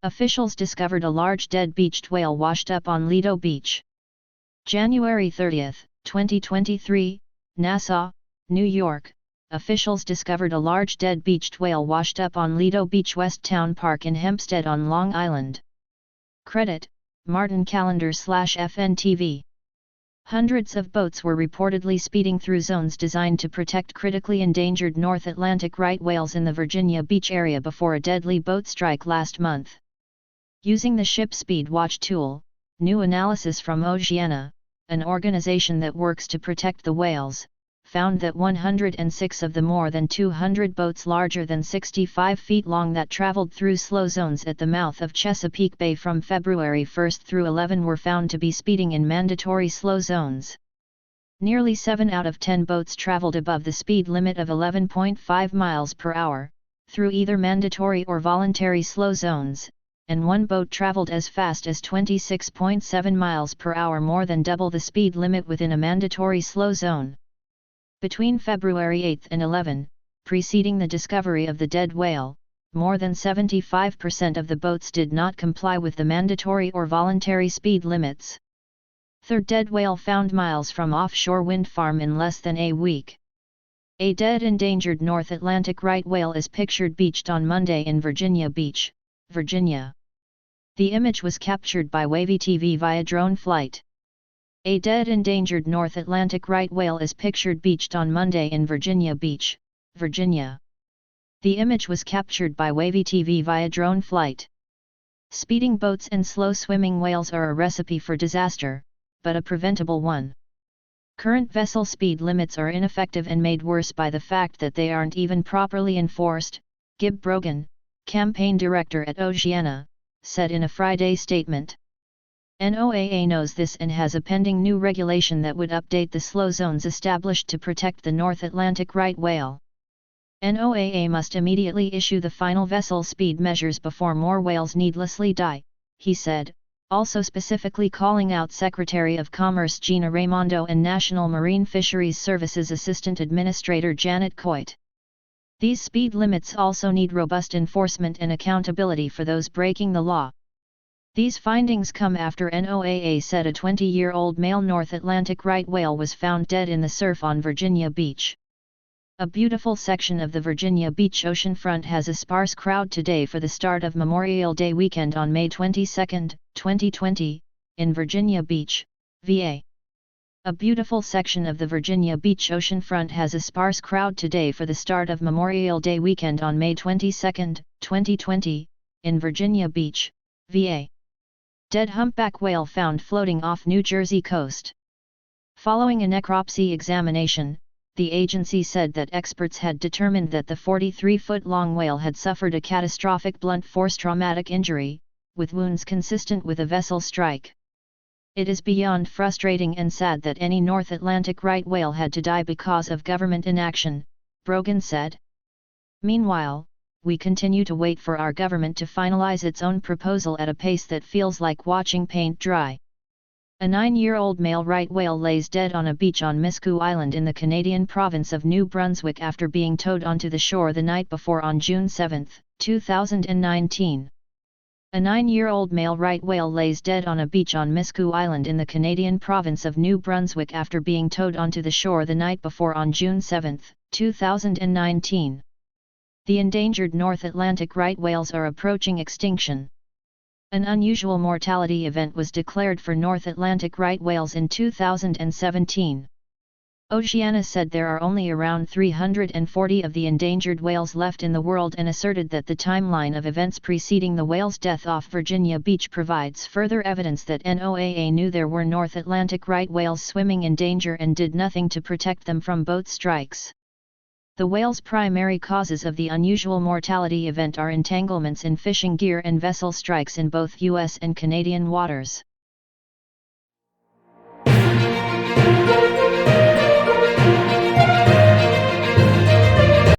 Officials discovered a large dead beached whale washed up on Lido Beach. January 30, 2023, Nassau, New York. Officials discovered a large dead beached whale washed up on Lido Beach West Town Park in Hempstead on Long Island. Credit: Martin Calendar/FNTV. Hundreds of boats were reportedly speeding through zones designed to protect critically endangered North Atlantic right whales in the Virginia Beach area before a deadly boat strike last month. Using the ship Speed Watch tool, new analysis from Oceana, an organization that works to protect the whales, found that 106 of the more than 200 boats larger than 65 feet long that traveled through slow zones at the mouth of Chesapeake Bay from February 1 through 11 were found to be speeding in mandatory slow zones. Nearly 7 out of 10 boats traveled above the speed limit of 11.5 miles per hour, through either mandatory or voluntary slow zones, and one boat traveled as fast as 26.7 miles per hour, more than double the speed limit within a mandatory slow zone. Between February 8 and 11, preceding the discovery of the dead whale, more than 75% of the boats did not comply with the mandatory or voluntary speed limits. Third dead whale found miles from offshore wind farm in less than a week. A dead endangered North Atlantic right whale is pictured beached on Monday in Virginia Beach, Virginia. The image was captured by Wavy TV via drone flight. A dead endangered North Atlantic right whale is pictured beached on Monday in Virginia Beach, Virginia. The image was captured by Wavy TV via drone flight. Speeding boats and slow-swimming whales are a recipe for disaster, but a preventable one. Current vessel speed limits are ineffective and made worse by the fact that they aren't even properly enforced, Gib Brogan, campaign director at Oceana, said in a Friday statement. NOAA knows this and has a pending new regulation that would update the slow zones established to protect the North Atlantic right whale. NOAA must immediately issue the final vessel speed measures before more whales needlessly die, he said, also specifically calling out Secretary of Commerce Gina Raimondo and National Marine Fisheries Services Assistant Administrator Janet Coit. These speed limits also need robust enforcement and accountability for those breaking the law. These findings come after NOAA said a 20-year-old male North Atlantic right whale was found dead in the surf on Virginia Beach. A beautiful section of the Virginia Beach oceanfront has a sparse crowd today for the start of Memorial Day weekend on May 22, 2020, in Virginia Beach, VA. A beautiful section of the Virginia Beach oceanfront has a sparse crowd today for the start of Memorial Day weekend on May 22, 2020, in Virginia Beach, VA. Dead humpback whale found floating off New Jersey coast. Following a necropsy examination, the agency said that experts had determined that the 43-foot-long whale had suffered a catastrophic blunt force traumatic injury, with wounds consistent with a vessel strike. It is beyond frustrating and sad that any North Atlantic right whale had to die because of government inaction, Brogan said. Meanwhile, we continue to wait for our government to finalize its own proposal at a pace that feels like watching paint dry. A 9-year-old male right whale lays dead on a beach on Miscou Island in the Canadian province of New Brunswick after being towed onto the shore the night before on June 7, 2019. A 9-year-old male right whale lays dead on a beach on Miscou Island in the Canadian province of New Brunswick after being towed onto the shore the night before on June 7, 2019. The endangered North Atlantic right whales are approaching extinction. An unusual mortality event was declared for North Atlantic right whales in 2017. Oceana said there are only around 340 of the endangered whales left in the world and asserted that the timeline of events preceding the whale's death off Virginia Beach provides further evidence that NOAA knew there were North Atlantic right whales swimming in danger and did nothing to protect them from boat strikes. The whale's primary causes of the unusual mortality event are entanglements in fishing gear and vessel strikes in both U.S. and Canadian waters.